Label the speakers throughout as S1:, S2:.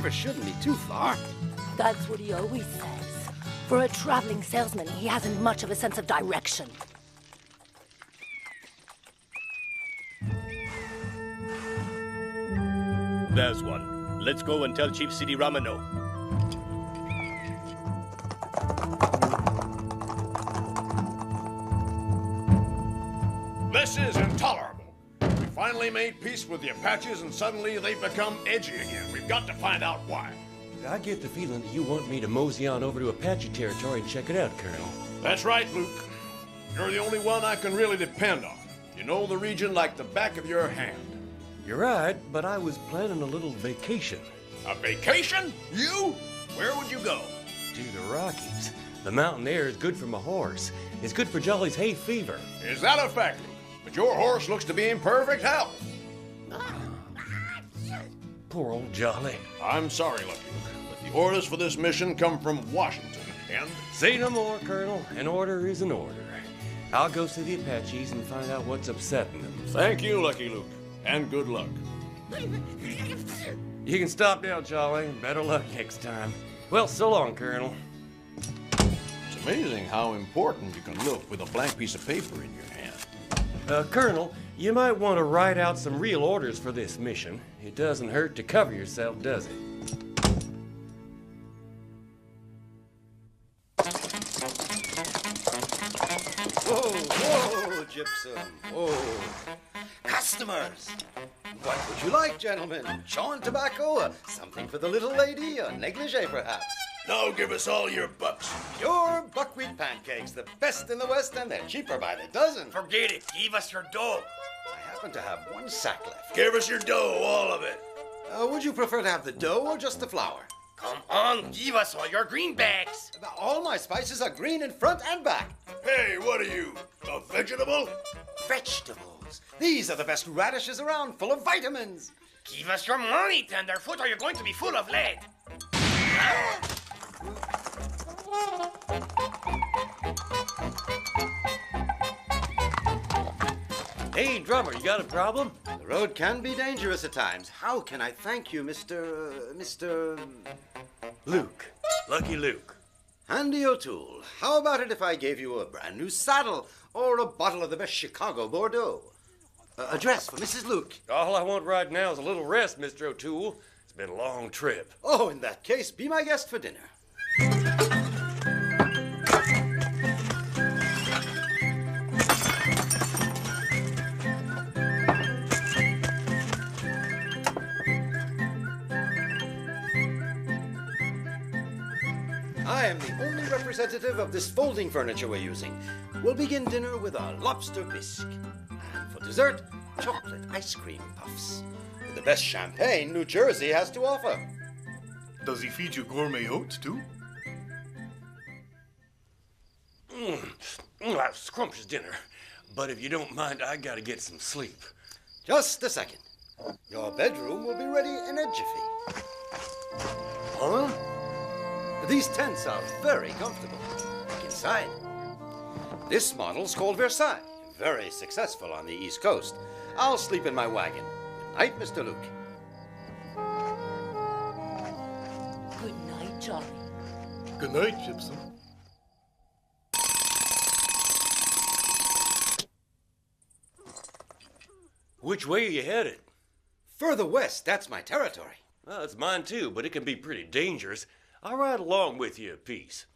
S1: river shouldn't be too far.
S2: That's what he always says. For a traveling salesman, he hasn't much of a sense of direction.
S3: There's one. Let's go and tell Chief Sidi Ramano.
S4: This is intolerable. We finally made peace with the Apaches and suddenly they've become edgy again. We've got to find out why.
S5: I get the feeling that you want me to mosey on over to Apache territory and check it out, Colonel.
S4: That's right, Luke. You're the only one I can really depend on. You know the region like the back of your hand.
S5: You're right, but I was planning a little vacation.
S4: A vacation? You? Where would you go?
S5: To the Rockies. The mountain air is good for my horse. It's good for Jolly's hay fever.
S4: Is that a fact, Luke? But your horse looks to be in perfect health.
S5: Poor old Jolly.
S4: I'm sorry, Lucky Luke, but the orders for this mission come from Washington, and...
S5: Say no more, Colonel. An order is an order. I'll go see the Apaches and find out what's upsetting them.
S4: Thank you, Lucky Luke, and good luck.
S5: You can stop now, Jolly. Better luck next time. Well, so long, Colonel.
S4: It's amazing how important you can look with a blank piece of paper in your hand.
S5: Colonel, you might want to write out some real orders for this mission. It doesn't hurt to cover yourself, does it?
S1: Whoa, Gypsum, whoa. Customers! What would you like, gentlemen? Chawing tobacco? Something for the little lady? A negligee, perhaps?
S4: Now give us all your bucks.
S1: Pure buckwheat pancakes, the best in the West, and they're cheaper by the dozen.
S6: Forget it. Give us your dough.
S1: I happen to have one sack left.
S4: Give us your dough, all of it.
S1: Would you prefer to have the dough or just the flour?
S6: Come on, give us all your greenbacks.
S1: All my spices are green in front and back.
S4: Hey, what are you, a vegetable?
S1: Vegetables. These are the best radishes around, full of vitamins.
S6: Give us your money, Tenderfoot, or you're going to be full of lead.
S5: Hey, drummer, you got a problem?
S1: The road can be dangerous at times. How can I thank you, Mr.
S5: Luke. Lucky Luke.
S1: Andy O'Toole? How about it if I gave you a brand new saddle or a bottle of the best Chicago Bordeaux? A dress for Mrs. Luke.
S5: All I want right now is a little rest, Mr. O'Toole. It's been a long trip.
S1: Oh, in that case, be my guest for dinner. I am the only representative of this folding furniture we're using. We'll begin dinner with a lobster bisque. And for dessert, chocolate ice cream puffs. With the best champagne New Jersey has to offer.
S7: Does he feed you gourmet oats, too?
S5: That's scrumptious dinner. But if you don't mind, I gotta get some sleep.
S1: Just a second. Your bedroom will be ready in a jiffy. Huh? These tents are very comfortable. Look inside. This model's called Versailles. Very successful on the East Coast. I'll sleep in my wagon. Good night, Mr. Luke.
S2: Good night, Jolly.
S7: Good night, Gypsum.
S5: Which way are you headed?
S1: Further west, that's my territory.
S5: Well, it's mine too, but it can be pretty dangerous. I'll ride along with you a piece.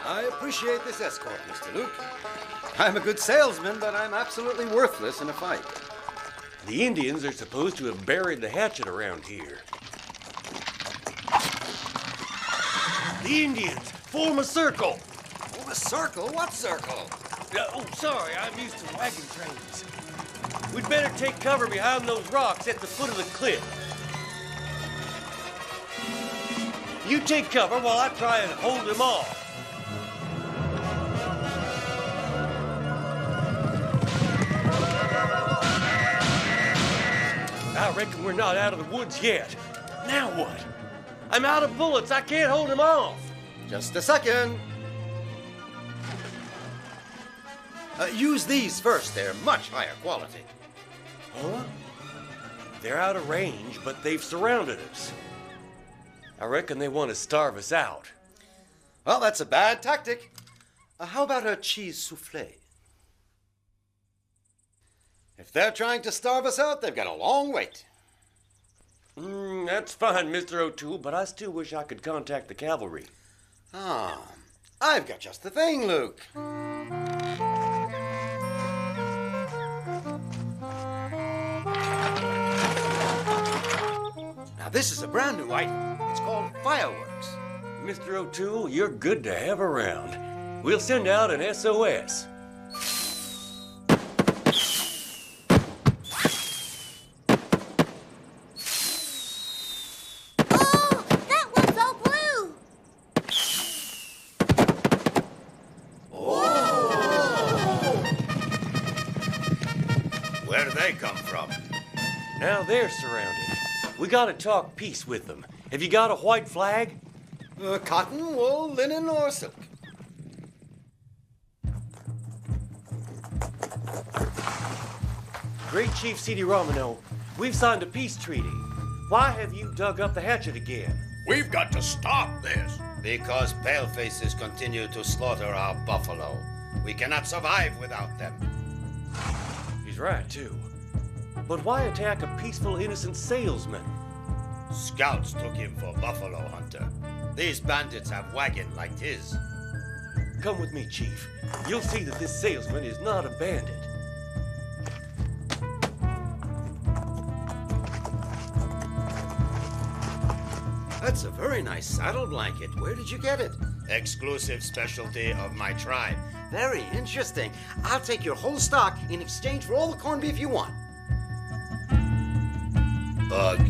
S1: I appreciate this escort, Mr. Luke. I'm a good salesman, but I'm absolutely worthless in a fight.
S5: The Indians are supposed to have buried the hatchet around here. The Indians! Form a circle!
S1: Form a circle? What circle?
S5: Sorry, I'm used to wagon trains. We'd better take cover behind those rocks at the foot of the cliff. You take cover while I try and hold them off. I reckon we're not out of the woods yet. Now what? I'm out of bullets. I can't hold them off.
S1: Just a second. Use these first. They're much higher quality.
S5: Huh? They're out of range, but they've surrounded us. I reckon they want to starve us out.
S1: Well, that's a bad tactic. How about a cheese souffle? If they're trying to starve us out, they've got a long wait.
S5: That's fine, Mr. O'Toole, but I still wish I could contact the cavalry.
S1: Ah, I've got just the thing, Luke. Now, this is a brand new item. It's called fireworks.
S5: Mr. O'Toole, you're good to have around. We'll send out an SOS.
S8: Oh, that one's all blue.
S1: Where do they come from?
S5: Now they're surrounded. We gotta talk peace with them. Have you got a white flag?
S1: Cotton, wool, linen, or silk?
S5: Great Chief C.D. Romano, we've signed a peace treaty. Why have you dug up the hatchet again?
S4: We've got to stop this.
S1: Because palefaces continue to slaughter our buffalo. We cannot survive without them.
S5: He's right, too. But why attack a peaceful, innocent salesman?
S1: Scouts took him for buffalo hunter. These bandits have wagon like his.
S5: Come with me, Chief. You'll see that this salesman is not a bandit.
S1: That's a very nice saddle blanket. Where did you get it? Exclusive specialty of my tribe. Very interesting. I'll take your whole stock in exchange for all the corned beef you want. Bug.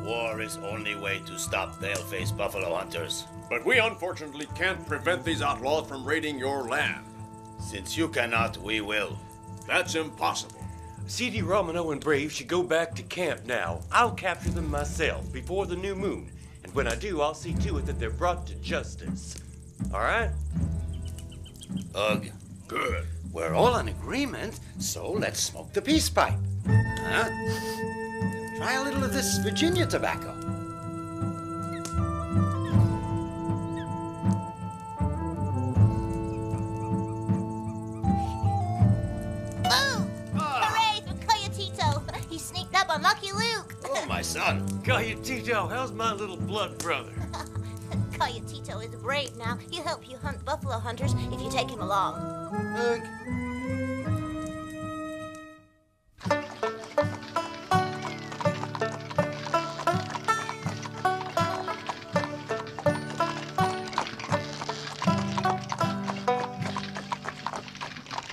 S1: War is only way to stop pale-faced buffalo hunters.
S4: But we unfortunately can't prevent these outlaws from raiding your land.
S1: Since you cannot, we will.
S4: That's impossible.
S5: C.D. Romano and Brave should go back to camp now. I'll capture them myself before the new moon. And when I do, I'll see to it that they're brought to justice. All right?
S1: Ugh.
S4: Good.
S1: We're all in agreement, so let's smoke the peace pipe. Huh? Try a little of this Virginia tobacco.
S8: Boom! Hooray for Coyotito. He sneaked up on Lucky Luke.
S1: Oh, my son.
S5: Coyotito, how's my little blood brother?
S8: Coyotito is brave now. He'll help you hunt buffalo hunters if you take him along.
S1: Ugh.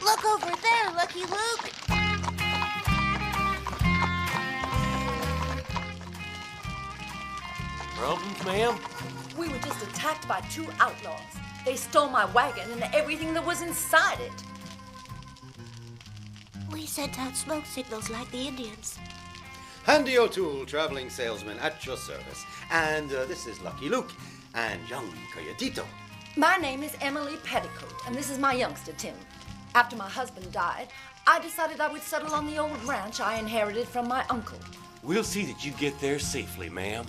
S8: Look over there, Lucky Luke.
S5: Problems, ma'am?
S2: We were just attacked by two outlaws. They stole my wagon and everything that was inside it.
S8: We sent out smoke signals like the Indians.
S1: Handy O'Toole, traveling salesman at your service. And this is Lucky Luke and young Coyotito.
S2: My name is Emily Petticoat, and this is my youngster, Tim. After my husband died, I decided I would settle on the old ranch I inherited from my uncle.
S5: We'll see that you get there safely, ma'am.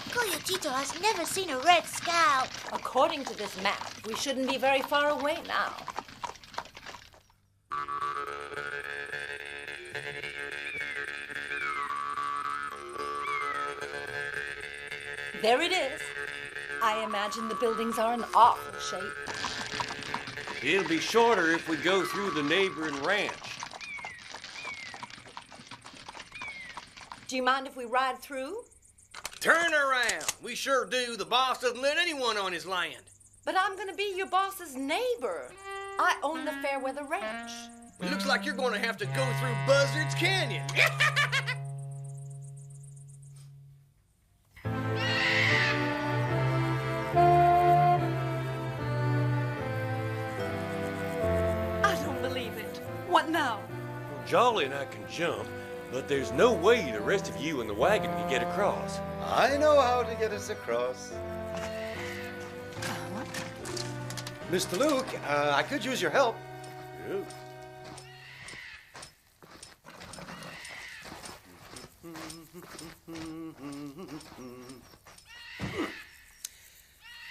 S8: Coyotito has never seen a red scout.
S2: According to this map, we shouldn't be very far away now. There it is. I imagine the buildings are in awful shape.
S5: It'll be shorter if we go through the neighboring ranch.
S2: Do you mind if we ride through?
S6: Turn around. We sure do. The boss doesn't let anyone on his land.
S2: But I'm gonna be your boss's neighbor. I own the Fairweather Ranch.
S6: It looks like you're going to have to go through Buzzard's Canyon.
S2: I don't believe it. What now?
S5: Jolly and I can jump, but there's no way the rest of you and the wagon can get across.
S1: I know how to get us across. Mr. Luke, I could use your help.
S5: Ooh.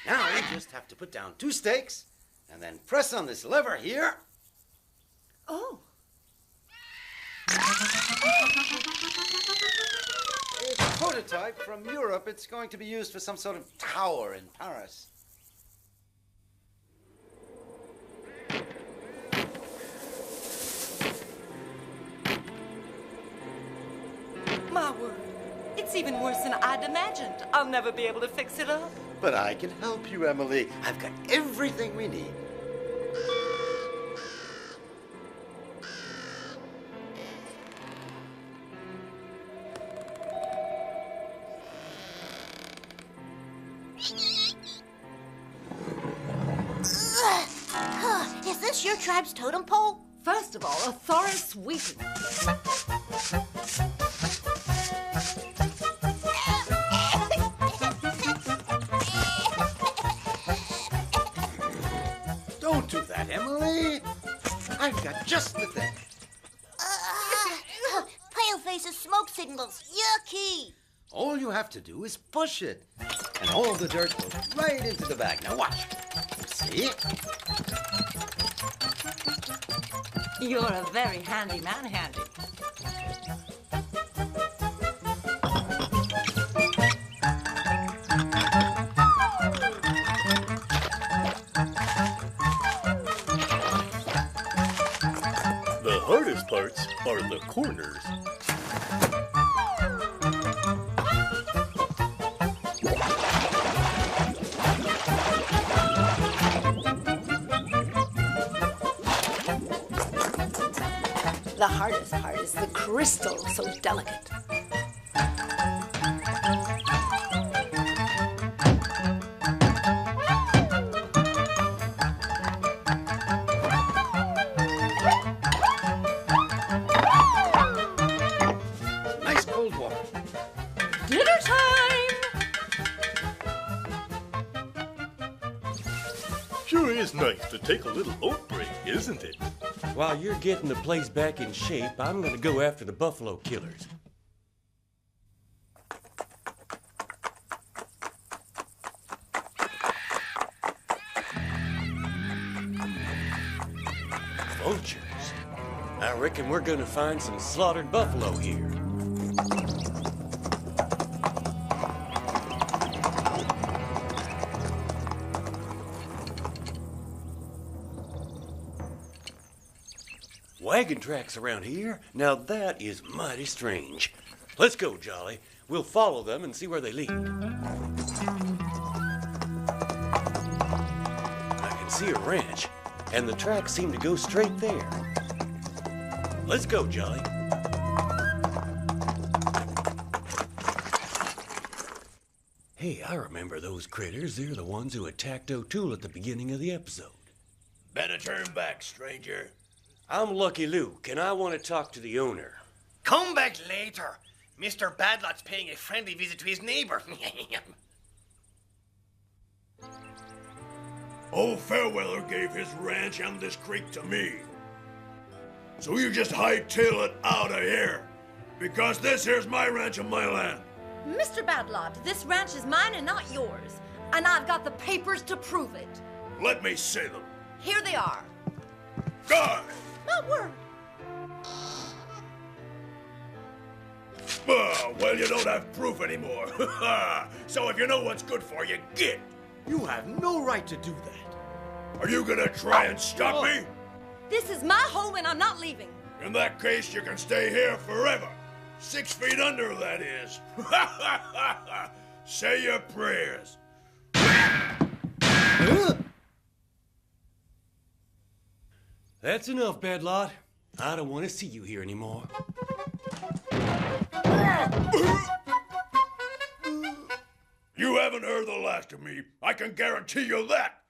S1: Now you just have to put down 2 stakes and then press on this lever here.
S2: Oh.
S1: It's a prototype from Europe. It's going to be used for some sort of tower in Paris.
S2: My word. It's even worse than I'd imagined. I'll never be able to fix it up.
S1: But I can help you, Emily. I've got everything we need.
S8: Is this your tribe's totem pole?
S2: First of all, a thorough sweeping.
S1: Don't do that, Emily. I've got just the thing.
S8: Paleface's smoke signals. Yucky.
S1: All you have to do is push it, and all the dirt goes right into the bag. Now watch. See?
S2: You're a very handy man, Handy.
S3: The hardest parts are the corners.
S2: The hardest part is the crystal, so delicate.
S1: Nice cold water.
S2: Dinner time!
S7: Sure is nice to take a little oat break, isn't it?
S5: While you're getting the place back in shape, I'm gonna go after the buffalo killers. Vultures. I reckon we're gonna find some slaughtered buffalo here. Wagon tracks around here? Now that is mighty strange. Let's go, Jolly. We'll follow them and see where they lead. I can see a ranch, and the tracks seem to go straight there. Let's go, Jolly. Hey, I remember those critters. They're the ones who attacked O'Toole at the beginning of the episode.
S3: Better turn back, stranger.
S5: I'm Lucky Luke, and I want to talk to the owner.
S6: Come back later. Mr. Badlot's paying a friendly visit to his neighbor.
S4: Old Fairweather gave his ranch and this creek to me. So you just hightail it out of here. Because this here's my ranch and my land.
S2: Mr. Badlot, this ranch is mine and not yours. And I've got the papers to prove it.
S4: Let me see them.
S2: Here they are.
S4: Die!
S2: My word.
S4: Well, you don't have proof anymore. So if you know what's good for you, get.
S1: You have no right to do that.
S4: Are you gonna try and stop me?
S2: This is my home and I'm not leaving.
S4: In that case, you can stay here forever. 6 feet under, that is. Say your prayers.
S5: That's enough, Badlot. I don't want to see you here anymore.
S4: You haven't heard the last of me. I can guarantee you that.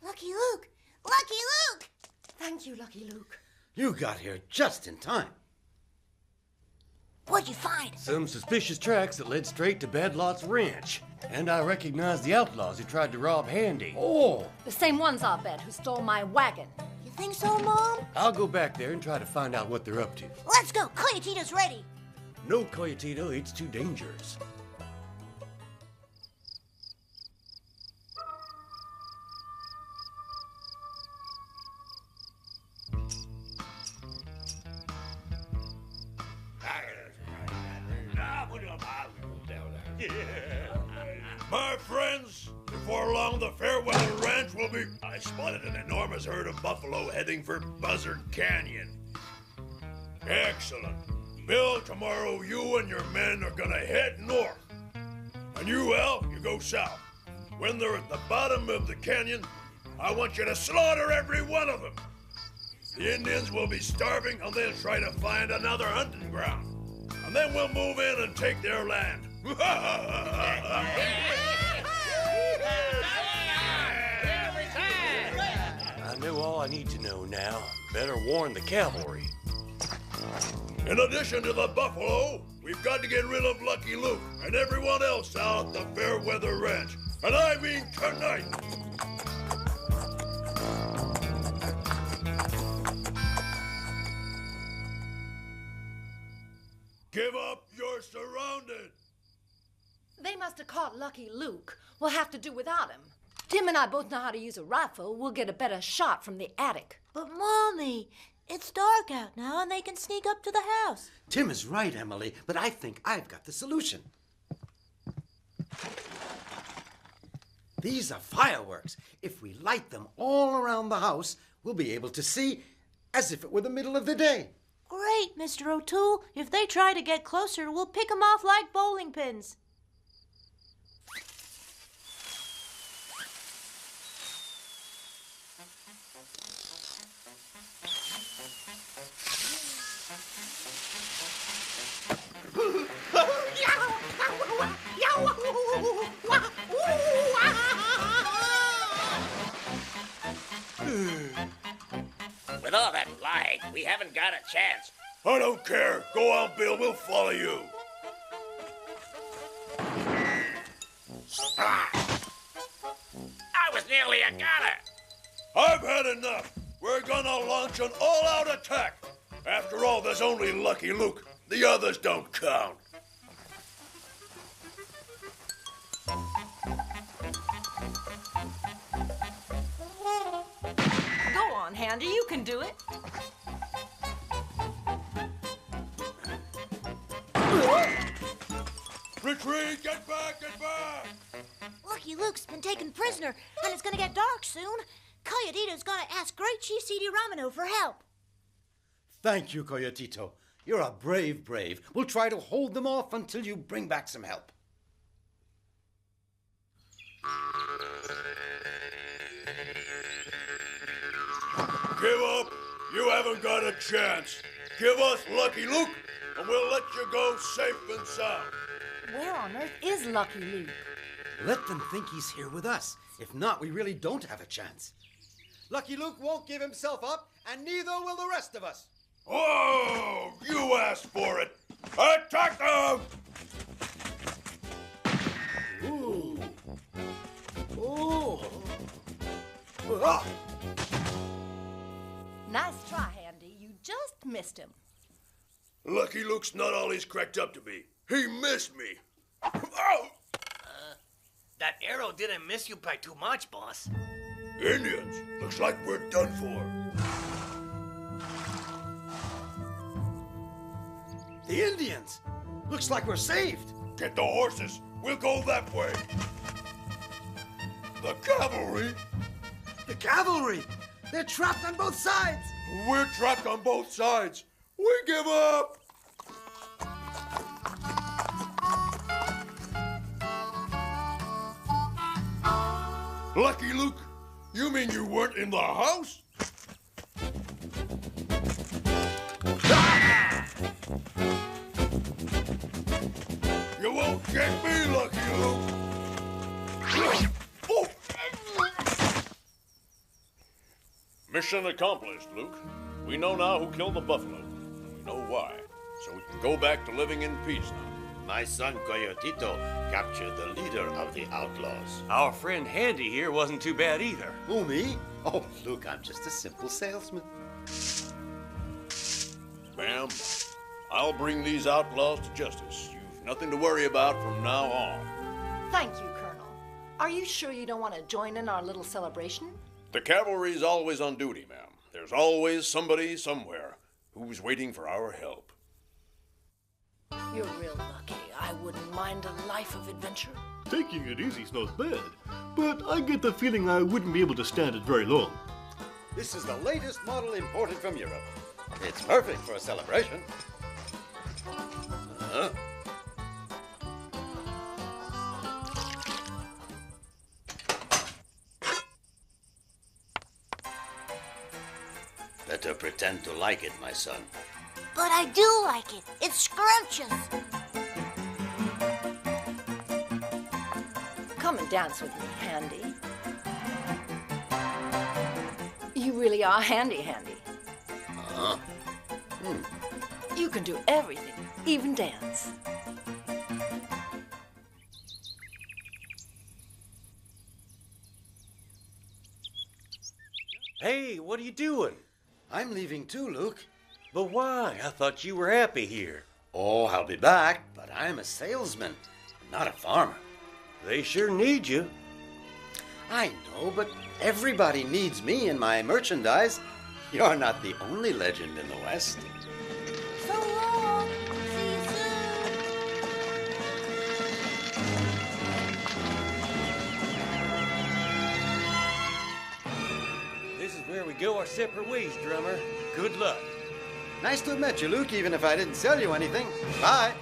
S8: Lucky Luke, Lucky Luke!
S2: Thank you, Lucky Luke.
S1: You got here just in time.
S8: What'd you find?
S5: Some suspicious tracks that led straight to Badlot's ranch. And I recognized the outlaws who tried to rob Handy.
S1: Oh,
S2: The same ones, I'll bet, who stole my wagon.
S8: You think so, Mom?
S5: I'll go back there and try to find out what they're up to.
S8: Let's go. Coyotito's ready.
S5: No, Coyotito, it's too dangerous.
S4: My friends, before long the Fairweather Ranch will be... I spotted an enormous herd of buffalo heading for Buzzard Canyon. Excellent. Bill, tomorrow you and your men are gonna head north. And you, Al, you go south. When they're at the bottom of the canyon, I want you to slaughter every one of them. The Indians will be starving and they'll try to find another hunting ground. And then we'll move in and take their land.
S5: I know all I need to know now. Better warn the cavalry.
S4: In addition to the buffalo, we've got to get rid of Lucky Luke and everyone else out at the Fairweather Ranch. And I mean tonight. Give up, you're surrounded.
S2: They must have caught Lucky Luke. We'll have to do without him. Tim and I both know how to use a rifle. We'll get a better shot from the attic.
S8: But, Mommy, it's dark out now and they can sneak up to the house.
S1: Tim is right, Emily, but I think I've got the solution. These are fireworks. If we light them all around the house, we'll be able to see as if it were the middle of the day.
S8: Great, Mr. O'Toole. If they try to get closer, we'll pick them off like bowling pins.
S6: With all that light, we haven't got a chance.
S4: I don't care. Go on, Bill. We'll follow you.
S6: I was nearly a goner.
S4: I've had enough. We're gonna launch an all-out attack. After all, there's only Lucky Luke. The others don't count.
S2: Go on, Handy. You can do it.
S4: Retreat! Get back! Get back!
S8: Lucky Luke's been taken prisoner, and it's gonna get dark soon. Coyotito's gonna ask Great Chief C.D. Romano for help.
S1: Thank you, Coyotito. You're a brave brave. We'll try to hold them off until you bring back some help.
S4: Give up! You haven't got a chance. Give us Lucky Luke, and we'll let you go safe and sound.
S2: Where on earth is Lucky Luke?
S1: Let them think he's here with us. If not, we really don't have a chance. Lucky Luke won't give himself up, and neither will the rest of us.
S4: Oh, you asked for it. Attack them!
S1: Ooh. Ooh. Ah.
S2: Nice try, Handy. You just missed him.
S4: Lucky Luke's not all he's cracked up to be. He missed me. Ow!
S6: That arrow didn't miss you by too much, boss.
S4: Indians, looks like we're done for.
S1: The Indians! Looks like we're saved.
S4: Get the horses. We'll go that way. The cavalry?
S1: The cavalry! They're trapped on both sides!
S4: We're trapped on both sides. We give up. Lucky Luke, you mean you weren't in the house? You won't get me, Lucky Luke. Oh. Mission accomplished, Luke. We know now who killed the buffalo, and we know why. So we can go back to living in peace now.
S1: My son Coyotito captured the leader of the outlaws.
S5: Our friend Handy here wasn't too bad either.
S1: Who, me? Oh, Luke, I'm just a simple salesman.
S4: Ma'am, I'll bring these outlaws to justice. You've nothing to worry about from now on.
S2: Thank you, Colonel. Are you sure you don't want to join in our little celebration?
S4: The cavalry's always on duty, ma'am. There's always somebody somewhere who's waiting for our help.
S2: You're real lucky. I wouldn't mind a life of adventure.
S7: Taking it easy's not bad, but I get the feeling I wouldn't be able to stand it very long.
S1: This is the latest model imported from Europe. It's perfect for a celebration. Uh-huh. Better pretend to like it, my son.
S8: But I do like it. It's scrumptious.
S2: Come and dance with me, Handy. You really are handy.
S1: Uh-huh.
S2: You can do everything, even dance.
S5: Hey, what are you doing?
S1: I'm leaving too, Luke.
S5: But why? I thought you were happy here.
S1: Oh, I'll be back, but I'm a salesman, not a farmer.
S5: They sure need you.
S1: I know, but everybody needs me and my merchandise. You're not the only legend in the West.
S8: So long. See you soon.
S5: This is where we go our separate ways, drummer. Good luck.
S1: Nice to have met you, Luke, even if I didn't sell you anything. Bye.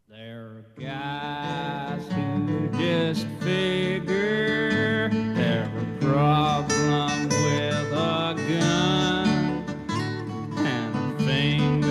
S9: There are guys who just figure they're a problem with a gun and a finger